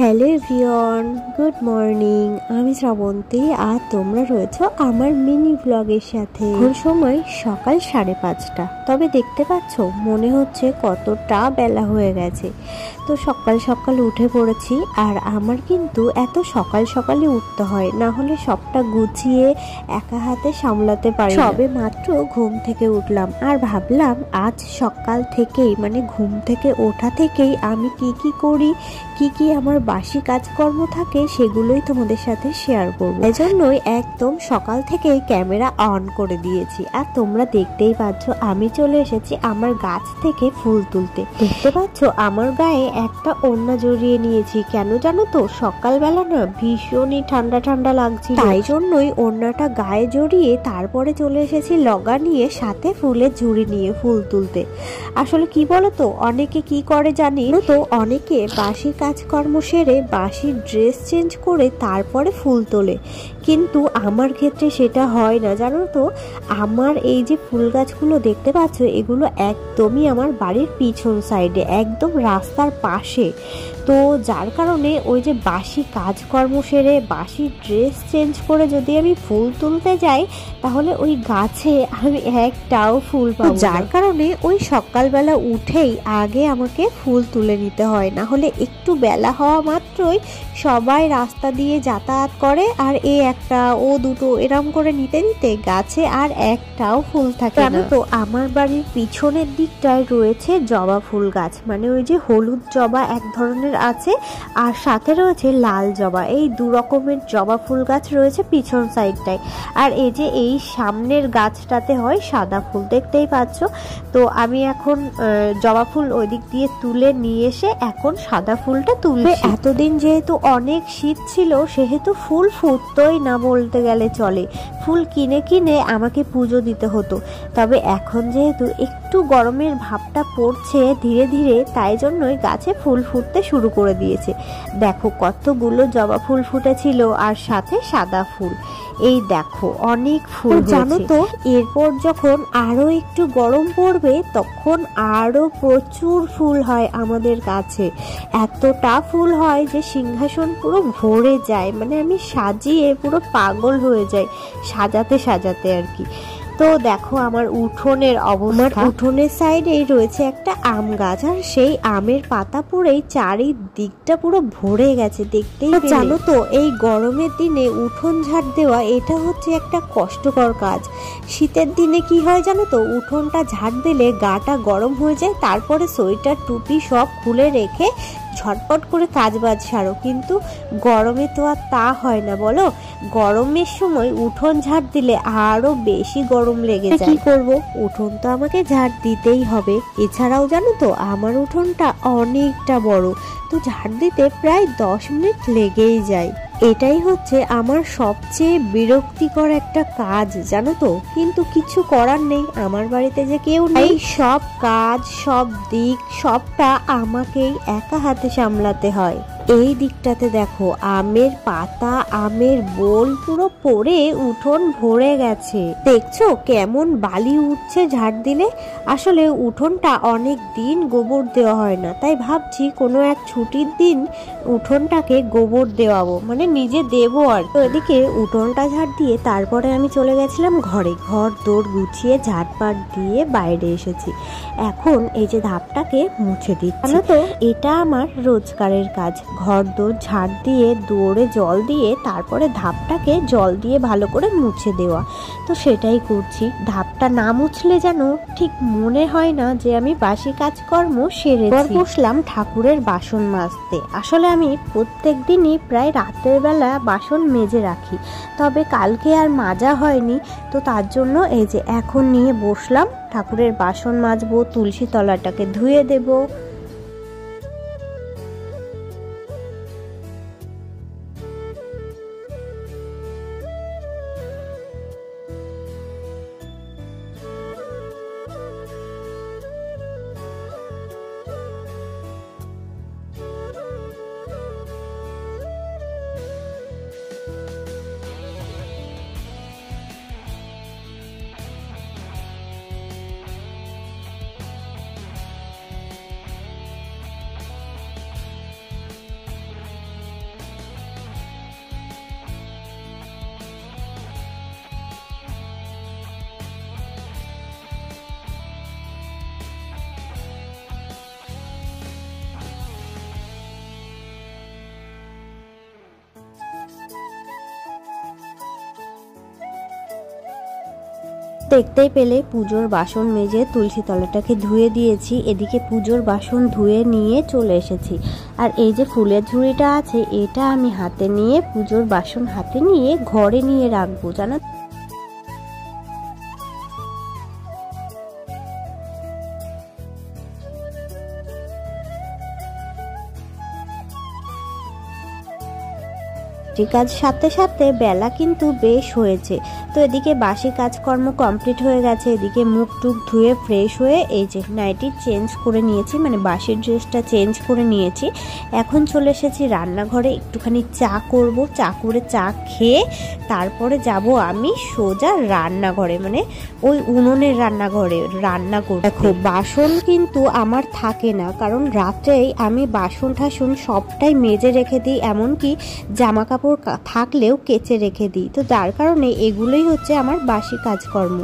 Hello everyone, good morning. আমি শ্রাবন্তী আর তোমরা রয়েছো আমার মিনি ব্লগের সাথে। এখন সময় সকাল 5:30। তবে দেখতে পাচ্ছ মনে হচ্ছে কতটা বেলা হয়ে গেছে। তো সকাল সকাল উঠে পড়েছি। আর আমার কিন্তু এত সকাল সকালে উঠতে হয়, না হলে সবটা গুছিয়ে একা হাতে সামলাতে পারি। সবে মাত্র ঘুম থেকে উঠলাম আর ভাবলাম আজ সকাল থেকেই মানে ঘুম থেকে ওঠা থেকেই আমি কি করি, কি আমার বাসি কাজকর্ম থাকে সেগুলোই তোমাদের সাথে শেয়ার করব। এজন্যই একদম সকাল থেকে ক্যামেরা অন করে দিয়েছি। আর তোমরা দেখতেই পাচ্ছ আমি চলে এসেছি আমার গাছ থেকে ফুল তুলতে। দেখতে পাচ্ছ আমার গায়ে একটা ওড়না জড়িয়ে নিয়েছি। কেন জানো তো, সকালবেলা না ভীষণই ঠান্ডা ঠান্ডা লাগছিল, তাই জন্যই ওড়নাটা গায়ে জড়িয়ে তারপরে চলে এসেছি লগা নিয়ে, সাথে ফুলের ঝুড়ি নিয়ে ফুল তুলতে। আসলে কি বলতো, অনেকে কি করে জানি তো, অনেকে বাসি কাজকর্ম সেরে বাসি ড্রেস চেঞ্জ করে তারপরে ফুল তোলে, কিন্তু আমার ক্ষেত্রে সেটা হয় না জানো তো। আমার এই যে ফুল গাছগুলো দেখতে পাচ্ছ, এগুলো একদমই আমার বাড়ির পিছন সাইডে, একদম রাস্তার পাশে। তো যার কারণে ওই যে বাসি কাজকর্ম সেরে বাসি ড্রেস চেঞ্জ করে যদি আমি ফুল তুলতে যাই, তাহলে ওই গাছে আমি একটাও ফুল পাবো না। যার কারণে ওই সকালবেলা উঠেই আগে আমাকে ফুল তুলে নিতে হয়, না হলে একটু বেলা হওয়া মাত্রই সবাই রাস্তা দিয়ে যাতায়াত করে, আর একটা ও দুটো এরম করে নিতে নিতে গাছে আর একটাও ফুল থাকে না। তো আমার বাড়ির পিছনের দিকটায় রয়েছে জবা ফুল গাছ, মানে ওই যে হলুদ জবা এক ধরনের আছে, আর সাথে রয়েছে লাল জবা। এই দু রকমের জবা ফুল গাছ রয়েছে পিছন সাইডটায়। আর এই যে এই সামনের গাছটাতে হয় সাদা ফুল, দেখতেই পাচ্ছ। তো আমি এখন জবা ফুল ওই দিক দিয়ে তুলে নিয়ে এসে এখন সাদা ফুলটা তুলছি। এতদিন যেহেতু অনেক শীত ছিল, সেহেতু ফুল ফুটতোই না বলতে গেলে চলে। ফুল কিনে কিনে আমাকে পুজো দিতে হতো। তবে এখন যেহেতু একটু গরমের ভাবটা পড়ছে ধীরে ধীরে, তাই জন্যই গাছে ফুল ফুটতে শুরু করে দিয়েছে। দেখো কতগুলো জবা ফুল ফুটেছিল, আর সাথে সাদা ফুল। এই দেখো অনেক ফুল। জানো তো, এরপর যখন আরো একটু গরম পড়বে তখন আরো প্রচুর ফুল হয় আমাদের কাছে। এতটা ফুল হয় যে সিংহাসন পুরো ভরে যায়, মানে আমি সাজিয়ে পুরো পাগল হয়ে যাই সাজাতে সাজাতে আর কি। তো দেখো আমার উঠোনের অবস্থা। উঠোনের সাইডেই রয়েছে একটা আম গাছ, আর সেই আমের পাতা পড়েই চারিদিকটা পুরো ভরে গেছে, দেখতেই জানো তো। এই গরমের দিনে উঠোন ঝাড় দেওয়া এটা হচ্ছে একটা কষ্টকর কাজ। শীতের দিনে কি হয় জানো তো, উঠোনটা ঝাড় দিলে গাটা গরম হয়ে যায়, তারপরে সোয়েটার টুপি সব খুলে রেখে ঝটপট করে কাজ বাজ সারো। কিন্তু গরমে তো আর তা হয় না বলো। গরমের সময় উঠোন ঝাড় দিলে আরো বেশি গরম লেগে যায়। কি করবো, উঠোন তো আমাকে ঝাড় দিতেই হবে। এছাড়াও জানো তো আমার উঠোনটা অনেকটা বড়, তো ঝাড় দিতে প্রায় 10 মিনিট লেগেই যায়। এটাই হচ্ছে আমার সবচেয়ে বিরক্তিকর একটা কাজ জানো তো, কিন্তু কিছু করার নেই, আমার বাড়িতে যে কেউ নেই। সব কাজ সব দিক সবটা আমাকেই একা হাতে সামলাতে হয়। এই দিকটাতে দেখো আমের পাতা আমের বোল পুরো পড়ে উঠোন ভরে গেছে। দেখছো কেমন বালি উঠছে ঝাড় দিলে। আসলে উঠোনটা অনেক দিন গোবর দেওয়া হয় না, তাই ভাবছি কোনো এক ছুটির দিন উঠোনটাকে গোবর দেওয়াবো, মানে নিজে দেবো আর। তো এদিকে উঠোনটা ঝাড় দিয়ে তারপরে আমি চলে গেছিলাম ঘরে। ঘর দৌড় গুছিয়ে ঝাড়পাট দিয়ে বাইরে এসেছি। এখন এই যে ধাপটাকে মুছে দিচ্ছি। জানো তো এটা আমার রোজগারের কাজ। ঘর দৌড় ঝাড় দিয়ে দৌড়ে জল দিয়ে তারপরে ধাপটাকে জল দিয়ে ভালো করে মুছে দেওয়া। তো সেটাই করছি। ধাপটা না মুছলে যেন ঠিক মনে হয় না যে আমি বাসি কাজকর্ম সেরেছি। বসলাম ঠাকুরের বাসন মাজতে। আসলে আমি প্রত্যেক দিনই প্রায় রাতের বেলা বাসন মেজে রাখি, তবে কালকে আর মাজা হয়নি। তো তার জন্য এই যে এখন নিয়ে বসলাম ঠাকুরের বাসন মাজবো, তুলসী তলাটাকে ধুয়ে দেবো। দেখতেই পেলে পুজোর বাসন মেজে তুলসী তলাটাকে ধুয়ে দিয়েছি। এদিকে পুজোর বাসন ধুয়ে নিয়ে চলে এসেছি। আর এই যে ফুলের ঝুড়িটা আছে, এটা আমি হাতে নিয়ে পুজোর বাসন হাতে নিয়ে ঘরে নিয়ে রাখবো জানো। কাজ সাথে সাথে বেলা কিন্তু বেশ হয়েছে। তো এদিকে বাসি কাজকর্ম কমপ্লিট হয়ে গেছে। এদিকে মুখ টুক ধুয়ে ফ্রেশ হয়ে এই যে নাইটি চেঞ্জ করে নিয়েছি, মানে বাসির ড্রেসটা চেঞ্জ করে নিয়েছি। এখন চলে এসেছি রান্নাঘরে, একটুখানি চা করব। চা করে চা খেয়ে তারপরে যাব আমি সোজা রান্নাঘরে, মানে ওই উনুনের রান্নাঘরে রান্না করব। দেখো বাসন কিন্তু আমার থাকে না, কারণ রাত্রেই আমি বাসন টাসন সবটাই মেজে রেখে দিই, এমনকি জামা কাপড় থাকলেও কেচে রেখে দিই। তো যার কারণে এগুলোই হচ্ছে আমার বাসি কাজকর্ম।